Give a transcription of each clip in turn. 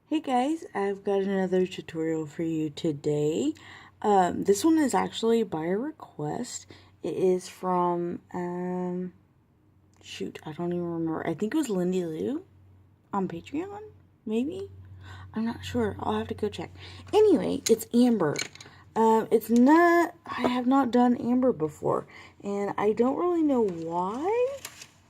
Hey guys, I've got another tutorial for you today. This one is actually by a request. It is from, shoot, I don't even remember. I think it was Lindy Lou on Patreon, maybe? I'm not sure. I'll have to go check. Anyway, it's Amber. I have not done Amber before, and I don't really know why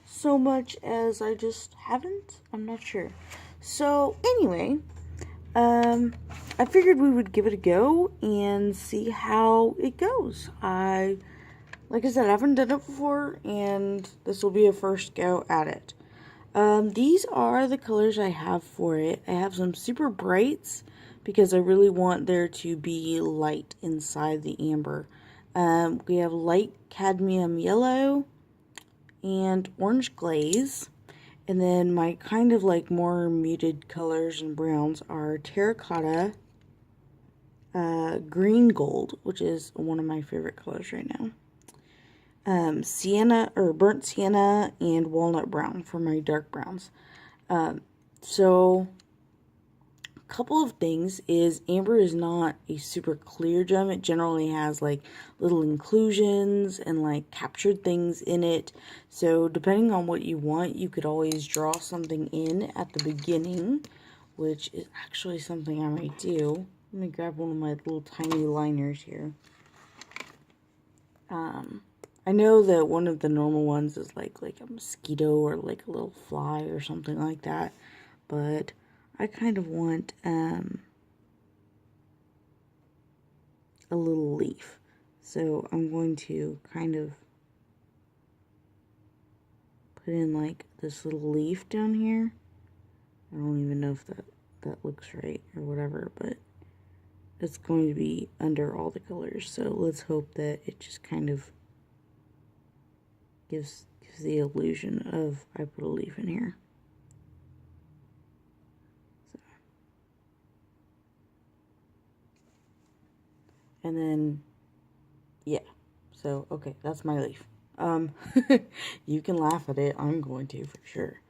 so much as I just haven't. I'm not sure. So, anyway, I figured we would give it a go and see how it goes. Like I said, I haven't done it before, and this will be a first go at it. These are the colors I have for it. I have some super brights because I really want there to be light inside the amber. We have light cadmium yellow and orange glaze. And then my kind of like more muted colors and browns are terracotta, green gold, which is one of my favorite colors right now. Sienna or burnt sienna and walnut brown for my dark browns. So a couple of things is amber is not a super clear gem. It generally has like little inclusions and like captured things in it. So depending on what you want, you could always draw something in at the beginning, which is actually something I might do. Let me grab one of my little tiny liners here. I know that one of the normal ones is like a mosquito or like a little fly or something like that, but I kind of want a little leaf. So I'm going to kind of put in like this little leaf down here. I don't even know if that looks right or whatever, but it's going to be under all the colors. So let's hope that it just kind of gives the illusion of I put a leaf in here. So. And then, yeah. So, okay, that's my leaf. You can laugh at it. I'm going to, for sure.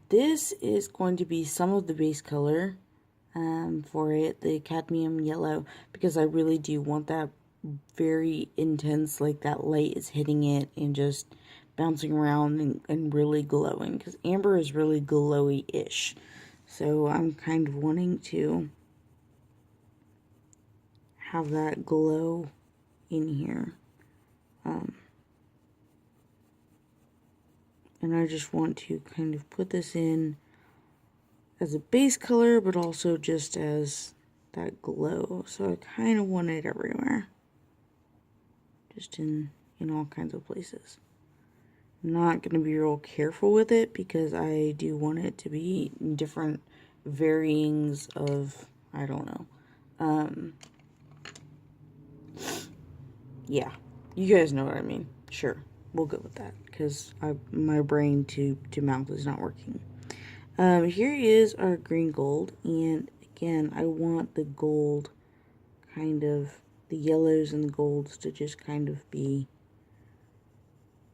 This is going to be some of the base color for it, the cadmium yellow, because I really do want that very intense, like that light is hitting it and just bouncing around and really glowing, because amber is really glowy-ish. So I'm kind of wanting to have that glow in here. And I just want to kind of put this in as a base color, but also just as that glow. So I kind of want it everywhere. Just in all kinds of places. I'm not going to be real careful with it because I do want it to be different varyings of, I don't know. Yeah, you guys know what I mean. Sure, we'll go with that because my brain to mouth is not working. Here is our green gold, and again, I want the gold kind of, the yellows and the golds to just kind of be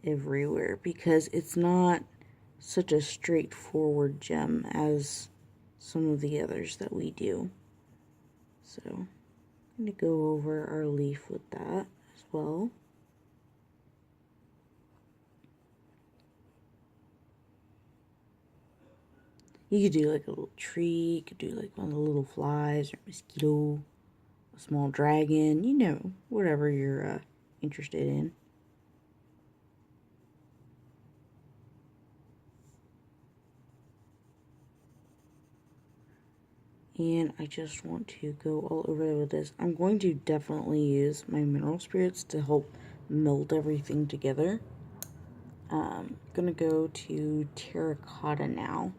everywhere because it's not such a straightforward gem as some of the others that we do. So I'm going to go over our leaf with that as well. You could do like a little tree, you could do like one of the little flies or mosquito, a small dragon, you know, whatever you're interested in. And I just want to go all over with this. I'm going to definitely use my mineral spirits to help meld everything together. I'm going to go to terracotta now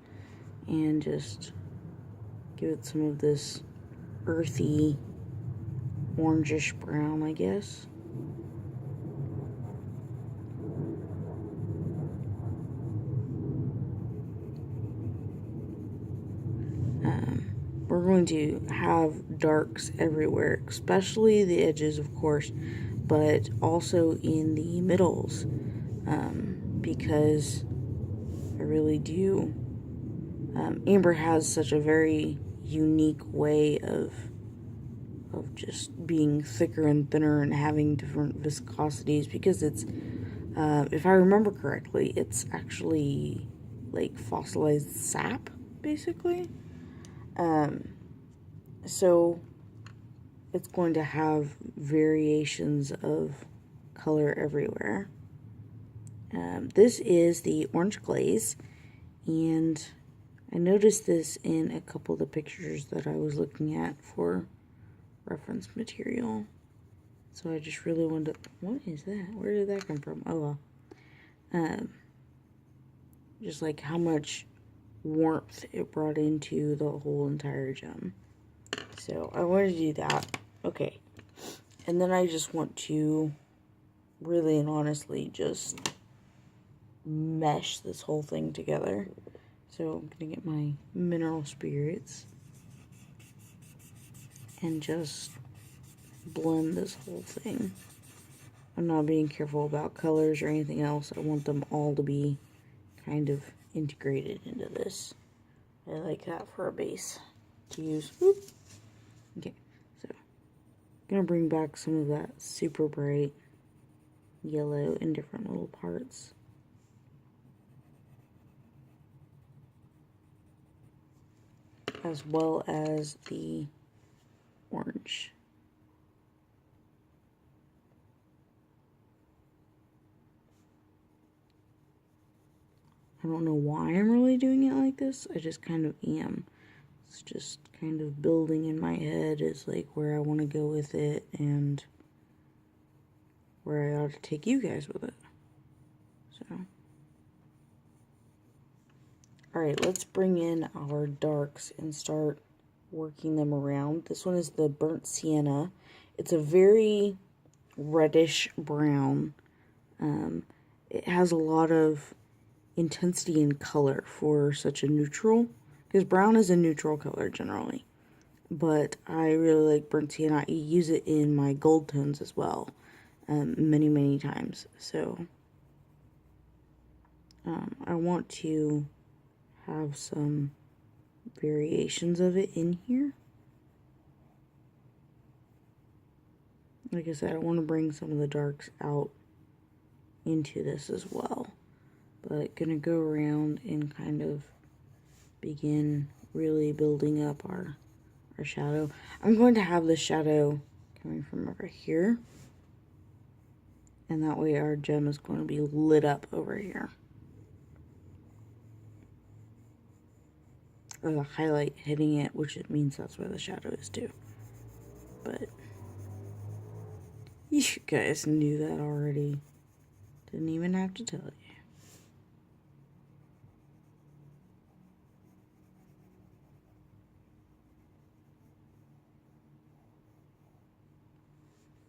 and just give it some of this earthy orangish brown, I guess. We're going to have darks everywhere, especially the edges, of course, but also in the middles, because I really do Amber has such a very unique way of just being thicker and thinner and having different viscosities, because it's, if I remember correctly, it's actually like fossilized sap, basically. So it's going to have variations of color everywhere. This is the orange glaze, and I noticed this in a couple of the pictures that I was looking at for reference material. So I just really wanted to... What is that? Where did that come from? Oh, well. Just like how much warmth it brought into the whole entire gem. So I want to do that. Okay. And then I just want to really and honestly just mesh this whole thing together. So I'm going to get my mineral spirits and just blend this whole thing. I'm not being careful about colors or anything else. I want them all to be kind of integrated into this. I like that for a base to use. Whoop. Okay, so I'm going to bring back some of that super bright yellow in different little parts. As well as the orange. I don't know why I'm really doing it like this. I just kind of am. It's just kind of building in my head is like where I want to go with it and where I ought to take you guys with it. So, alright, let's bring in our darks and start working them around. This one is the burnt sienna. It's a very reddish brown. It has a lot of intensity in color for such a neutral, because brown is a neutral color generally, but I really like burnt sienna. I use it in my gold tones as well, many times. So I want to have some variations of it in here. Like I said, I want to bring some of the darks out into this as well. But gonna go around and kind of begin really building up our shadow. I'm going to have the shadow coming from over here. And that way our gem is going to be lit up over here. Or the highlight hitting it, which it means that's where the shadow is too. But you guys knew that already. Didn't even have to tell you.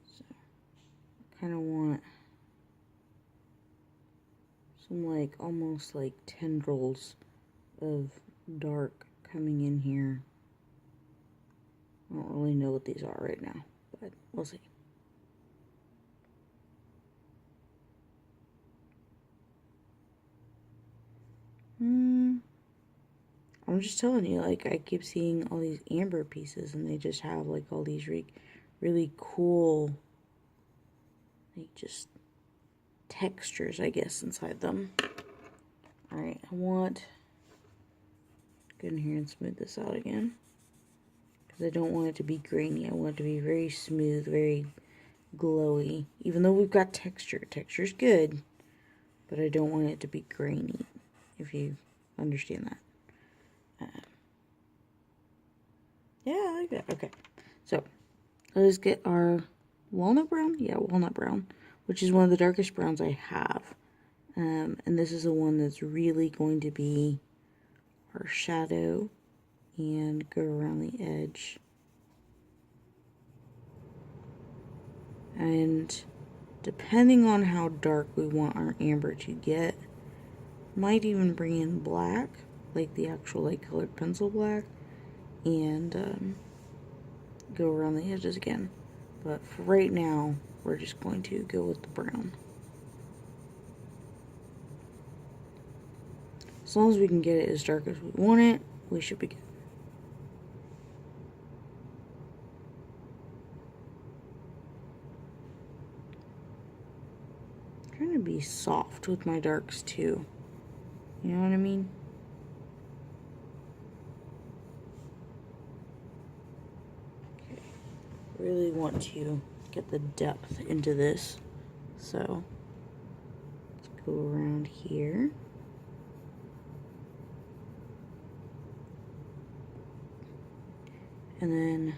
So, I kind of want some like almost like tendrils of dark coming in here. I don't really know what these are right now, but we'll see. I'm just telling you, like, I keep seeing all these amber pieces, and they just have, like, all these really cool, like, just textures, I guess, inside them. Alright, I want... Go in here and smooth this out again. Because I don't want it to be grainy. I want it to be very smooth, very glowy. Even though we've got texture. Texture's good. But I don't want it to be grainy, if you understand that. Yeah, I like that. Okay. So, let's get our walnut brown. Yeah, walnut brown. Which is one of the darkest browns I have. And this is the one that's really going to be our shadow. And go around the edge. And depending on how dark we want our amber to get, might even bring in black, like the actual like colored pencil black, and go around the edges again. But for right now, we're just going to go with the brown. As long as we can get it as dark as we want it, we should be good. I'm trying to be soft with my darks too. You know what I mean? Okay. Really want to get the depth into this. So let's go around here. And then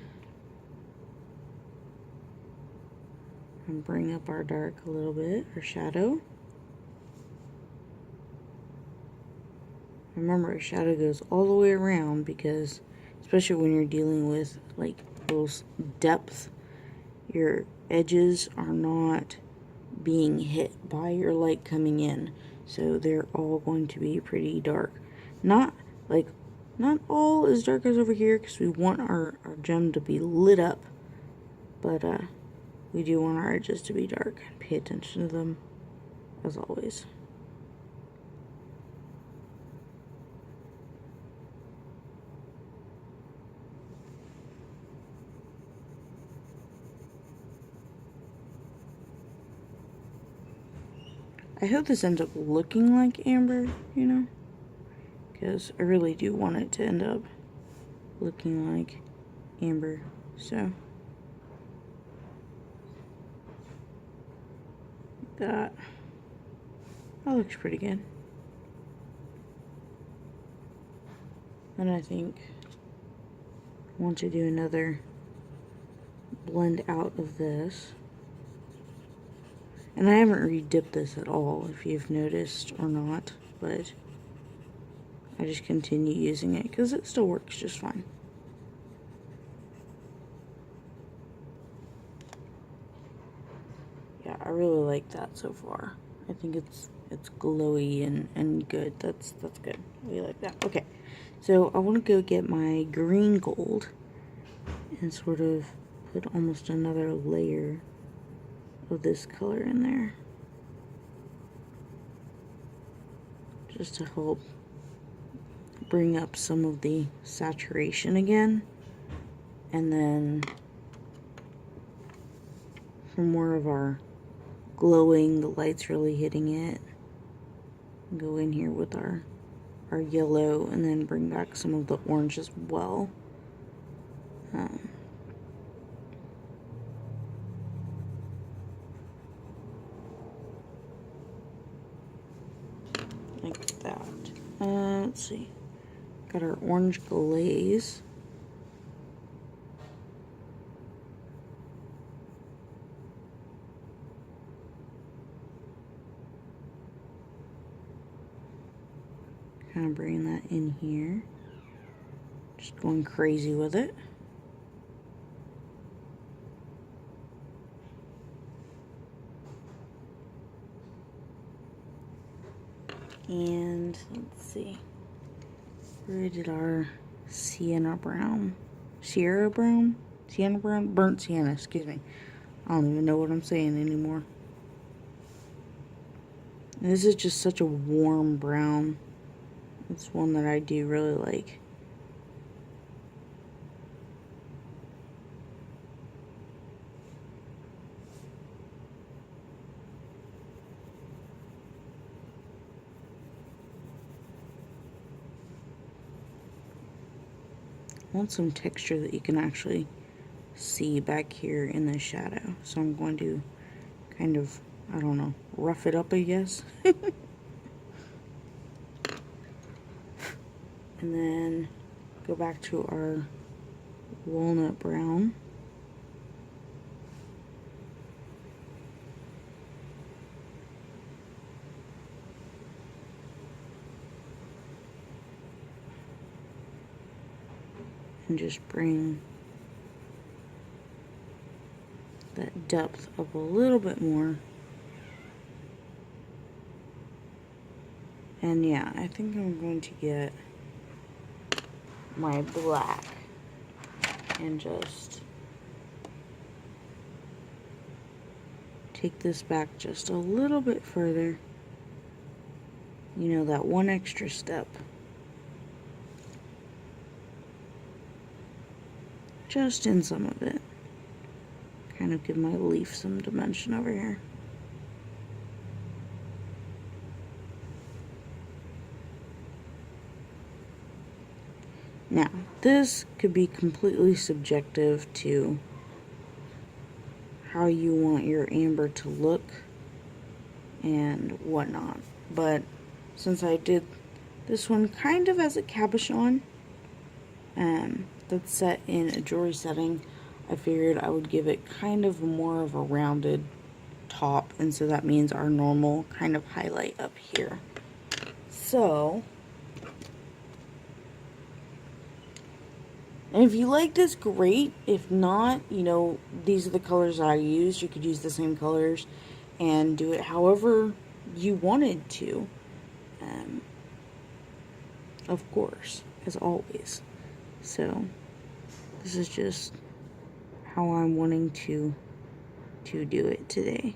bring up our dark a little bit, our shadow. Remember, shadow goes all the way around because, especially when you're dealing with like those depth, your edges are not being hit by your light coming in. So they're all going to be pretty dark. Not all as dark as over here because we want our gem to be lit up. But we do want our edges to be dark. Pay attention to them as always. I hope this ends up looking like amber, you know, because I really do want it to end up looking like amber, so that looks pretty good. And I think I want to do another blend out of this. And I haven't re-dipped this at all, if you've noticed or not, but I just continue using it because it still works just fine. Yeah, I really like that so far. I think it's glowy and good. That's good. We like that. Okay, so I want to go get my green gold and sort of put almost another layer of this color in there, just to help bring up some of the saturation again, and then for more of our glowing, the light's really hitting it, go in here with our yellow and then bring back some of the orange as well. Like that. Let's see. Got our orange glaze. Kind of bringing that in here. Just going crazy with it. And let's see, where did our Sienna brown, burnt sienna, excuse me. I don't even know what I'm saying anymore. And this is just such a warm brown. It's one that I do really like. I want some texture that you can actually see back here in the shadow. So I'm going to kind of, I don't know, rough it up, I guess. And then go back to our walnut brown. And just bring that depth up a little bit more. And yeah, I think I'm going to get my black and just take this back just a little bit further. you know, that one extra step. Just in some of it. Kind of give my leaf some dimension over here. Now, this could be completely subjective to how you want your amber to look and whatnot. But since I did this one kind of as a cabochon, that's set in a jewelry setting, I figured I would give it kind of more of a rounded top, and so that means our normal kind of highlight up here. So, and if you like this, great. If not, you know, these are the colors I used. You could use the same colors and do it however you wanted to. Of course, as always. So, this is just how I'm wanting to do it today.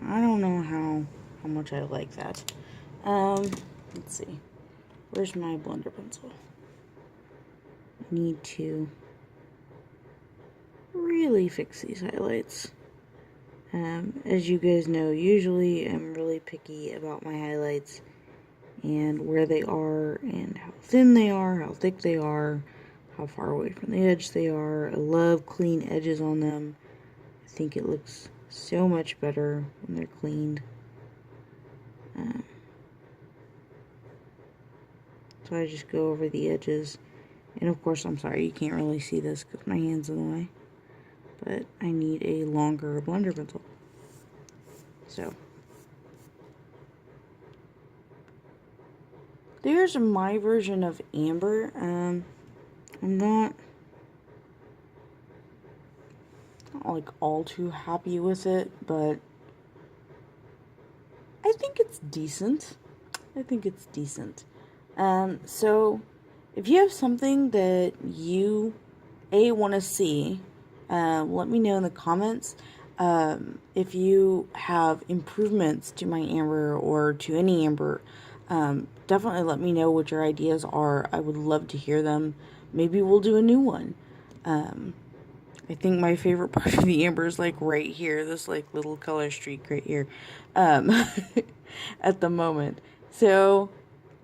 I don't know how much I like that. Let's see. Where's my blender pencil? I need to really fix these highlights. As you guys know, usually I'm really picky about my highlights and where they are and how thin they are, how thick they are, how far away from the edge they are. I love clean edges on them. I think it looks so much better when they're cleaned. So I just go over the edges. And of course, I'm sorry, you can't really see this because my hand's in the way. But I need a longer blender pencil. So, there's my version of amber. I'm not like all too happy with it, but I think it's decent. So if you have something that you want to see, let me know in the comments. If you have improvements to my amber or to any amber, definitely let me know what your ideas are. I would love to hear them. Maybe we'll do a new one. I think my favorite part of the amber is like right here, this like little color streak right here, at the moment. So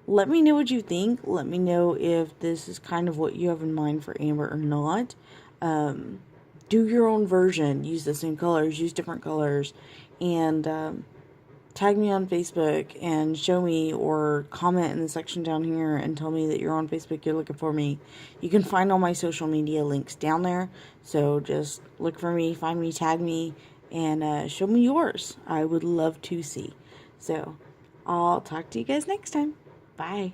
let me know what you think. Let me know if this is kind of what you have in mind for amber or not. Do your own version. Use the same colors, use different colors, and tag me on Facebook and show me, or comment in the section down here and tell me that you're on Facebook, you're looking for me. You can find all my social media links down there, so just look for me, find me, tag me, and show me yours. I would love to see. So I'll talk to you guys next time. Bye.